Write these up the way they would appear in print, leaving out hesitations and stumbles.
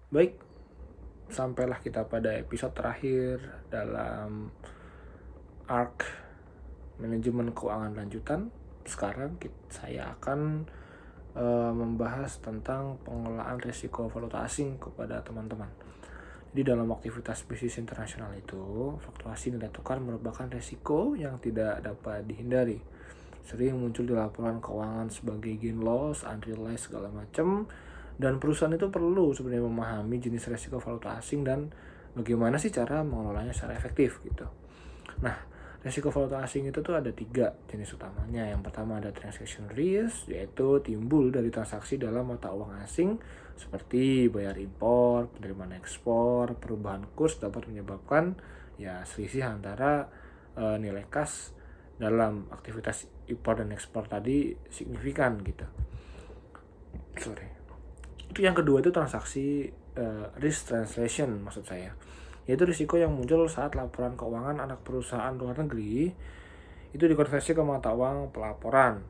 Baik, sampailah kita pada episode terakhir dalam arc manajemen keuangan lanjutan. Sekarang saya akan membahas tentang pengelolaan risiko valuta asing kepada teman-teman. Jadi dalam aktivitas bisnis internasional itu, fluktuasi nilai tukar merupakan risiko yang tidak dapat dihindari. Sering muncul di laporan keuangan sebagai gain loss, unrealized segala macam, dan perusahaan itu perlu sebenarnya memahami jenis risiko valuta asing dan bagaimana sih cara mengelolanya secara efektif gitu. Nah, risiko valuta asing itu tuh ada 3 jenis utamanya. Yang pertama ada transaction risk, yaitu timbul dari transaksi dalam mata uang asing seperti bayar impor, penerimaan ekspor, perubahan kurs dapat menyebabkan selisih antara nilai kas dalam aktivitas impor dan ekspor tadi signifikan gitu. Itu yang kedua itu transaksi risk translation maksud saya. Yaitu risiko yang muncul saat laporan keuangan anak perusahaan luar negeri itu dikonversi ke mata uang pelaporan.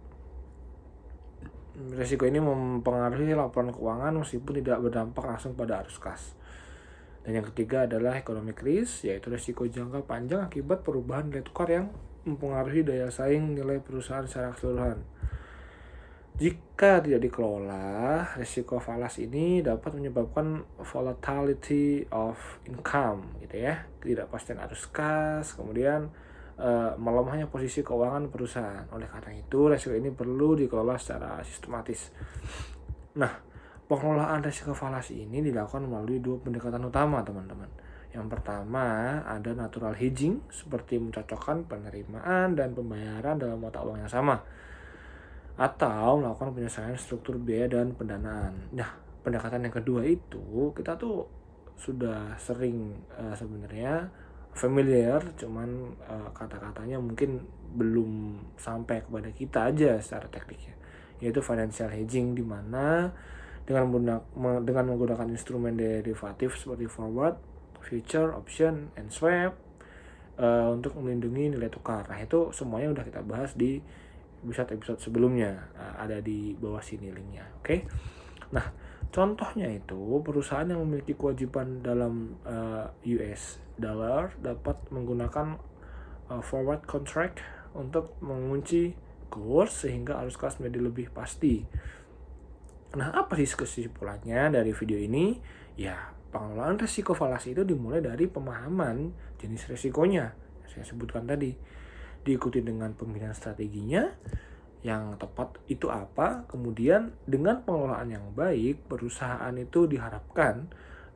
Risiko ini mempengaruhi laporan keuangan meskipun tidak berdampak langsung pada arus kas. Dan yang ketiga adalah economic risk, yaitu risiko jangka panjang akibat perubahan nilai tukar yang mempengaruhi daya saing nilai perusahaan secara keseluruhan. Jika tidak dikelola, risiko falas ini dapat menyebabkan volatility of income gitu ya, ketidakpastian arus kas, kemudian melemahnya posisi keuangan perusahaan. Oleh karena itu, risiko ini perlu dikelola secara sistematis. Nah, pengelolaan risiko falas ini dilakukan melalui 2 pendekatan utama, teman-teman. Yang pertama, ada natural hedging, seperti mencocokkan penerimaan dan pembayaran dalam mata uang yang sama, atau melakukan penyelesaian struktur biaya dan pendanaan. Nah, pendekatan yang kedua itu kita tuh sudah sering sebenarnya familiar, cuman kata-katanya mungkin belum sampai kepada kita aja secara tekniknya, yaitu financial hedging, di mana dengan menggunakan instrumen derivatif seperti forward, future, option, and swap untuk melindungi nilai tukar. Nah, itu semuanya udah kita bahas di episode sebelumnya, ada di bawah sini linknya. Oke. Nah, contohnya itu perusahaan yang memiliki kewajiban dalam US dollar dapat menggunakan forward contract untuk mengunci kurs sehingga arus kas menjadi lebih pasti. Nah, apa sih kesimpulannya dari video ini? Ya, pengelolaan risiko falas itu dimulai dari pemahaman jenis risikonya yang saya sebutkan tadi, diikuti dengan pemilihan strateginya yang tepat itu apa. Kemudian dengan pengelolaan yang baik, perusahaan itu diharapkan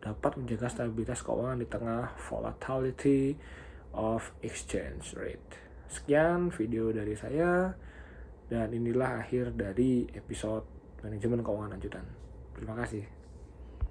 dapat menjaga stabilitas keuangan di tengah volatility of exchange rate. Sekian video dari saya, dan inilah akhir dari episode manajemen keuangan lanjutan. Terima kasih.